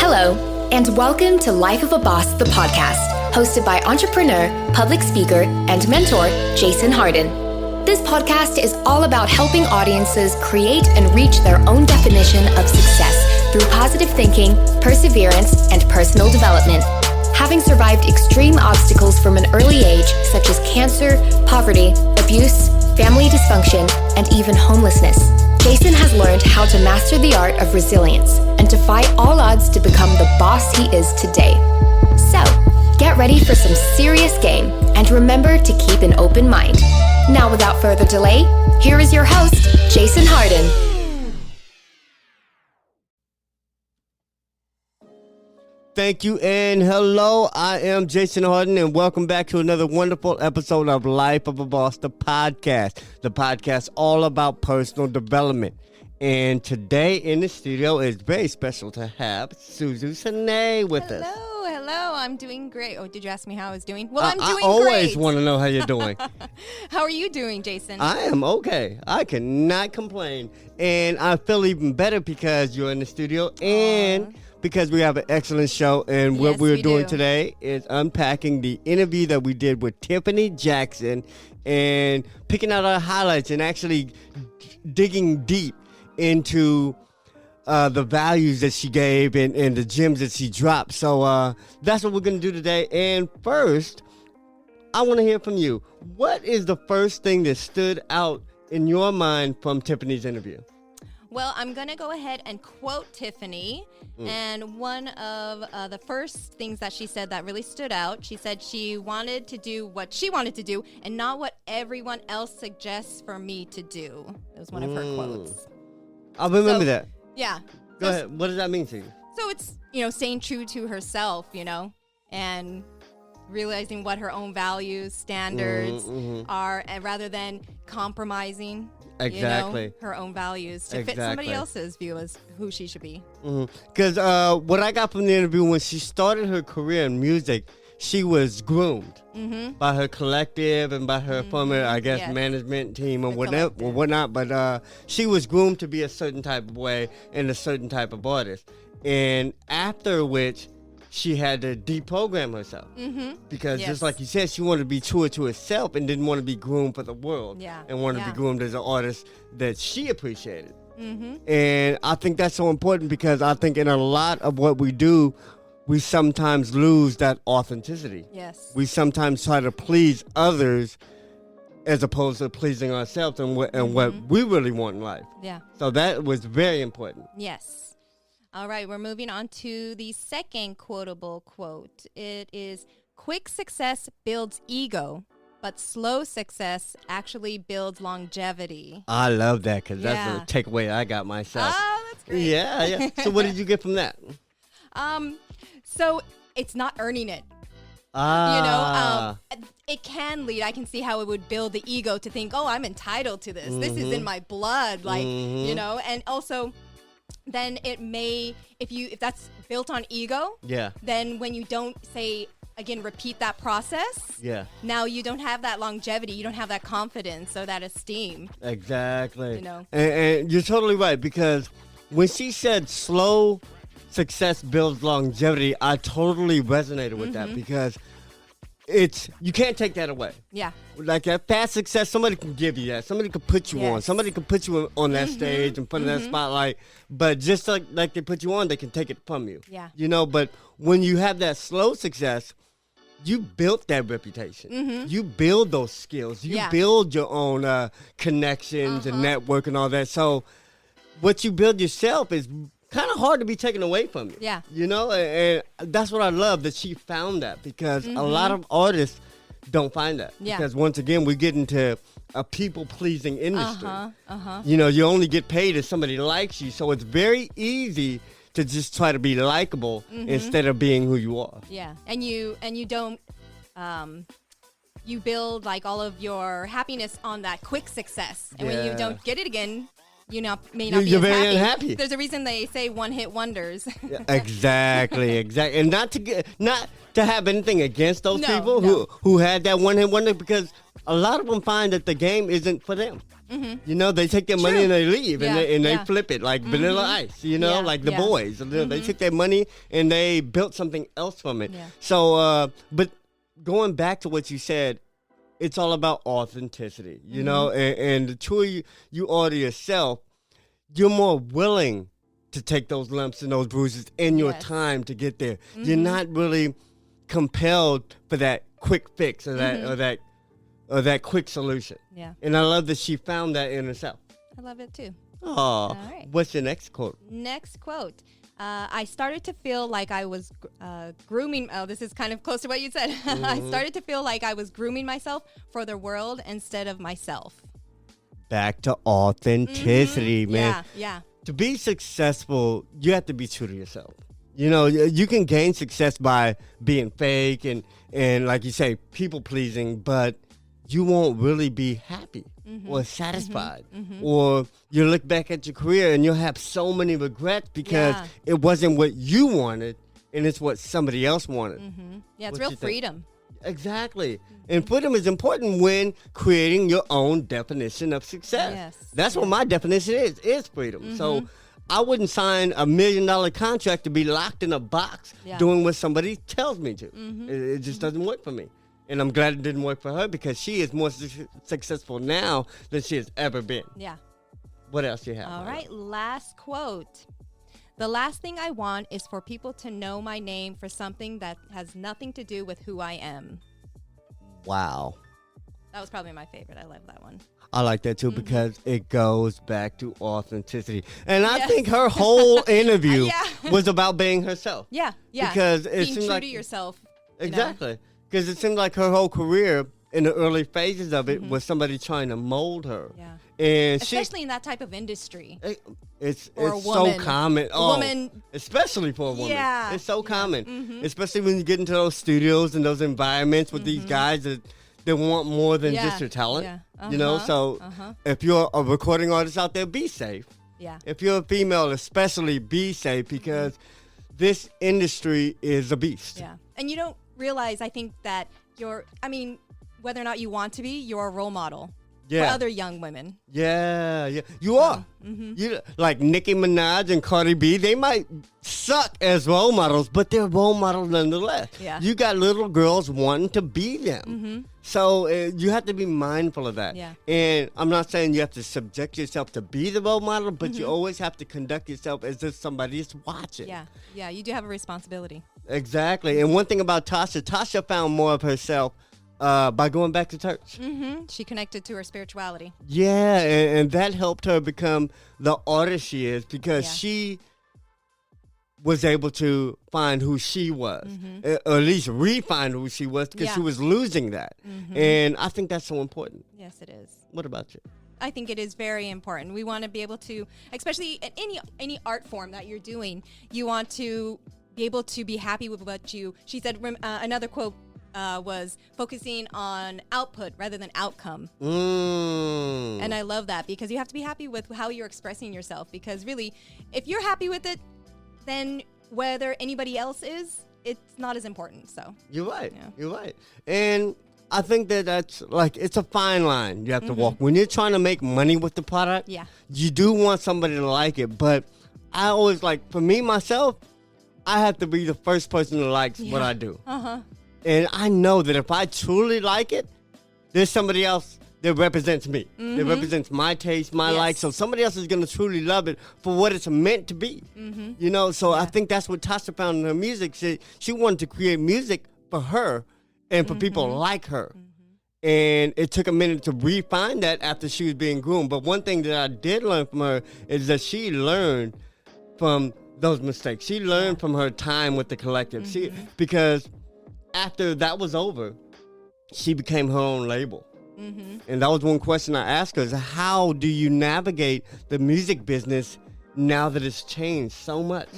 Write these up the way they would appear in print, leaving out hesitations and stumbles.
Hello, and welcome to Life of a Boss, the podcast, hosted by entrepreneur, public speaker, and mentor, Jason Hardin. This podcast is all about helping audiences create and reach their own definition of success through positive thinking, perseverance, and personal development. Having survived extreme obstacles from an early age, such as cancer, poverty, abuse, family dysfunction, and even homelessness, Jason has learned how to master the art of resilience and defy all odds to become the boss he is today. So, get ready for some serious game and remember to keep an open mind. Now, without further delay, here is your host, Jason Hardin. Thank you and hello, I am Jason Hardin and welcome back to another wonderful episode of Life of a Boss, the podcast all about personal development. And today in the studio is very special to have Suzu Sine with us. Hello, I'm doing great. Oh, did you ask me how I was doing? Well, I'm doing great. I always great. want to know how you're doing. How are you doing, Jason? I am okay. I cannot complain. And I feel even better because you're in the studio and because we have an excellent show, and what we're doing today is unpacking the interview that we did with Tiffany Jackson and picking out our highlights and actually digging deep into the values that she gave and the gems that she dropped. So that's what we're going to do today. And first, I want to hear from you. What is the first thing that stood out in your mind from Tiffany's interview? Well, I'm going to go ahead and quote Tiffany. And one of the first things that she said that really stood out, she said she wanted to do what she wanted to do and not what everyone else suggests for me to do. It was one of her quotes. I remember that. Yeah. Go ahead. What does that mean to you? So it's, staying true to herself, and realizing what her own values, standards are, and rather than compromising. Exactly. Her own values to fit somebody else's view as who she should be. Because what I got from the interview, when she started her career in music, she was groomed by her collective and by her former, management team or whatnot. But she was groomed to be a certain type of way and a certain type of artist. And after which, she had to deprogram herself because just like you said, she wanted to be true to herself and didn't want to be groomed for the world and wanted to be groomed as an artist that she appreciated. And I think that's so important because I think in a lot of what we do, we sometimes lose that authenticity. Yes. We sometimes try to please others as opposed to pleasing ourselves and what we really want in life. Yeah. So that was very important. Yes. All right, we're moving on to the second quotable quote. It is, quick success builds ego, but slow success actually builds longevity. I love that because that's a takeaway I got myself. Oh, that's great. Yeah. So what did you get from that? So it's not earning it. It can lead. I can see how it would build the ego to think, oh, I'm entitled to this. This is in my blood, and also then it may, if that's built on ego, then when you don't repeat that process, now you don't have that longevity, you don't have that confidence or that esteem. Exactly. And you're totally right, because when she said slow success builds longevity, I totally resonated with that because you can't take that away. Yeah. Like that fast success, somebody can give you that. Somebody can put you on. Somebody can put you on that stage in front of that spotlight. But just like they put you on, they can take it from you. Yeah. But when you have that slow success, you built that reputation. You build those skills. You build your own connections and network and all that. So what you build yourself is kind of hard to be taken away from you. Yeah. And that's what I love, that she found that, because a lot of artists don't find that. Yeah. Because once again, we get into a people-pleasing industry. You only get paid if somebody likes you, so it's very easy to just try to be likable instead of being who you are. Yeah. And you don't you build like all of your happiness on that quick success. And when you don't get it again, may not be You're as very happy. unhappy. There's a reason they say one-hit wonders. Exactly. And not to have anything against those people who had that one-hit wonder, because a lot of them find that the game isn't for them. You know, they take their money and they leave, and they flip it like Vanilla Ice. You know, like the boys. They took their money and they built something else from it. Yeah. So, but going back to what you said, it's all about authenticity. You know, and the truer you are to yourself, you're more willing to take those lumps and those bruises in your time to get there. You're not really compelled for that quick fix or that quick solution. Yeah. And I love that she found that in herself. I love it too. Oh, All right. What's your next quote? Next quote. I started to feel like I was grooming. Oh, this is kind of close to what you said. I started to feel like I was grooming myself for the world instead of myself. Back to authenticity, man. Yeah. To be successful, you have to be true to yourself. You know, you can gain success by being fake and like you say, people pleasing, but you won't really be happy or satisfied. Or you look back at your career and you'll have so many regrets because it wasn't what you wanted and it's what somebody else wanted. Yeah, it's real freedom. Exactly. And freedom is important when creating your own definition of success. Yes. That's what my definition is freedom. So I wouldn't sign $1 million contract to be locked in a box doing what somebody tells me to. It just doesn't work for me. And I'm glad it didn't work for her because she is more successful now than she has ever been. Yeah. What else do you have? All right, last quote. The last thing I want is for people to know my name for something that has nothing to do with who I am. Wow. That was probably my favorite. I love that one. I like that too because it goes back to authenticity. And I think her whole interview was about being herself. Yeah. Because it being seemed true like, to yourself. Exactly. Because it seemed like her whole career in the early phases of it was somebody trying to mold her. Yeah. And especially in that type of industry. It's so common. Woman, especially for a woman. Yeah. It's so common. Especially when you get into those studios and those environments with these guys that want more than just your talent. Yeah. You know, so if you're a recording artist out there, be safe. Yeah. If you're a female, especially be safe because this industry is a beast. Yeah. And you don't realize, I think, that whether or not you want to be, you're a role model for other young women. Yeah. You are. You like Nicki Minaj and Cardi B, they might suck as role models, but they're role models nonetheless. Yeah. You got little girls wanting to be them. So you have to be mindful of that. Yeah. And I'm not saying you have to subject yourself to be the role model, but you always have to conduct yourself as if somebody is watching. Yeah, you do have a responsibility. Exactly. And one thing about Tasha found more of herself by going back to church. She connected to her spirituality. Yeah, and that helped her become the artist she is because she was able to find who she was, or at least refine who she was because she was losing that. And I think that's so important. Yes, it is. What about you? I think it is very important. We want to be able to, especially in any art form that you're doing, you want to be able to be happy with what she said, another quote was focusing on output rather than outcome. And I love that because you have to be happy with how you're expressing yourself because really, if you're happy with it, then whether anybody else is, it's not as important. So you're right. Yeah. You're right. And I think that's like, it's a fine line you have to walk. When you're trying to make money with the product, you do want somebody to like it. But I always for me, myself, I have to be the first person that likes what I do. And I know that if I truly like it, there's somebody else that represents me. That represents my taste, my likes. So somebody else is going to truly love it for what it's meant to be. You know, so I think that's what Tasha found in her music. She wanted to create music for her and for people like her. And it took a minute to refine that after she was being groomed. But one thing that I did learn from her is that she learned from those mistakes. She learned from her time with the collective. Because after that was over, she became her own label. And that was one question I asked her is how do you navigate the music business now that it's changed so much?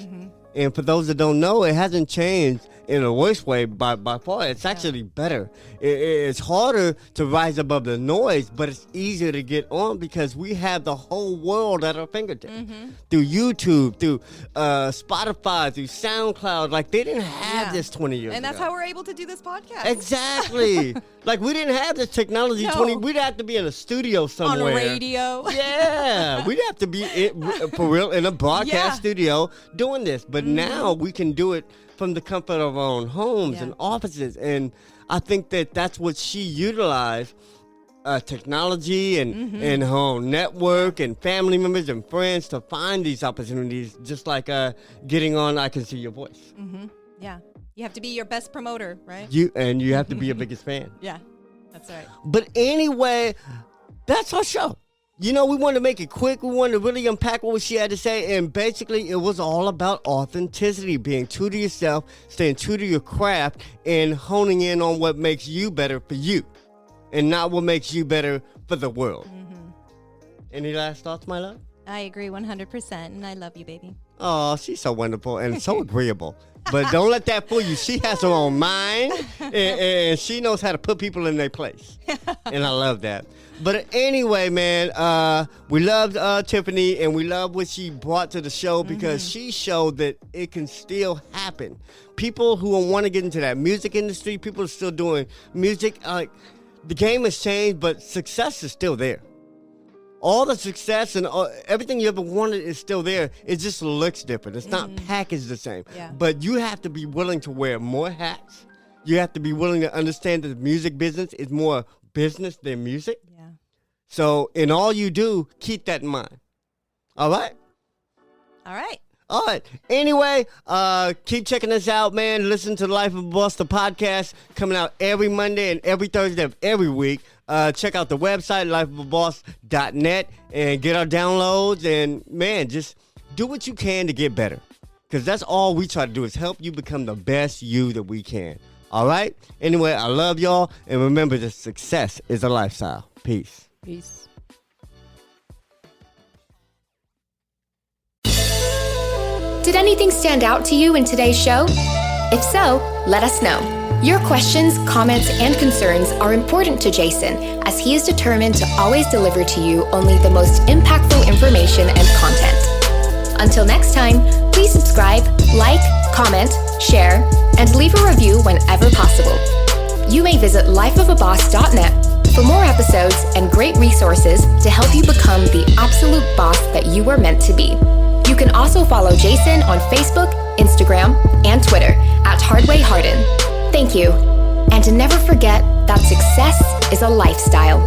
And for those that don't know, it hasn't changed in a worse way by far. It's actually better. It's harder to rise above the noise, but it's easier to get on because we have the whole world at our fingertips. Through YouTube, through Spotify, through SoundCloud. Like, they didn't have this 20 years ago. And that's how we're able to do this podcast. Exactly. Like, we didn't have this technology. We'd have to be in a studio somewhere. On radio. Yeah. We'd have to be, for real, in a broadcast studio doing this. But now we can do it from the comfort of our own homes and offices. And I think that that's what she utilized, technology and her own network and family members and friends to find these opportunities, just like getting on I Can See Your Voice. Yeah. You have to be your best promoter, right? You have to be your biggest fan. Yeah, that's right. But anyway, that's our show. You know, we wanted to make it quick. We wanted to really unpack what she had to say. And basically, it was all about authenticity, being true to yourself, staying true to your craft, and honing in on what makes you better for you and not what makes you better for the world. Any last thoughts, my love? I agree 100%, and I love you, baby. Oh, she's so wonderful and so agreeable. But don't let that fool you. She has her own mind, and she knows how to put people in their place. And I love that. But anyway, man, we loved Tiffany, and we love what she brought to the show because she showed that it can still happen. People who want to get into that music industry, people are still doing music. The game has changed, but success is still there. All the success and everything you ever wanted is still there. It just looks different. It's not packaged the same. Yeah. But you have to be willing to wear more hats. You have to be willing to understand that the music business is more business than music. Yeah. So in all you do, keep that in mind. All right? All right. All right. Anyway, keep checking us out, man. Listen to Life of a Boss, the podcast, coming out every Monday and every Thursday of every week. Check out the website, lifeofaboss.net, and get our downloads. And, man, just do what you can to get better. Because that's all we try to do is help you become the best you that we can. All right? Anyway, I love y'all. And remember that success is a lifestyle. Peace. Peace. Did anything stand out to you in today's show? If so, let us know. Your questions, comments, and concerns are important to Jason, as he is determined to always deliver to you only the most impactful information and content. Until next time, please subscribe, like, comment, share, and leave a review whenever possible. You may visit lifeofaboss.net for more episodes and great resources to help you become the absolute boss that you were meant to be. You can also follow Jason on Facebook, Instagram, and Twitter at Hardin. Thank you. And to never forget that success is a lifestyle.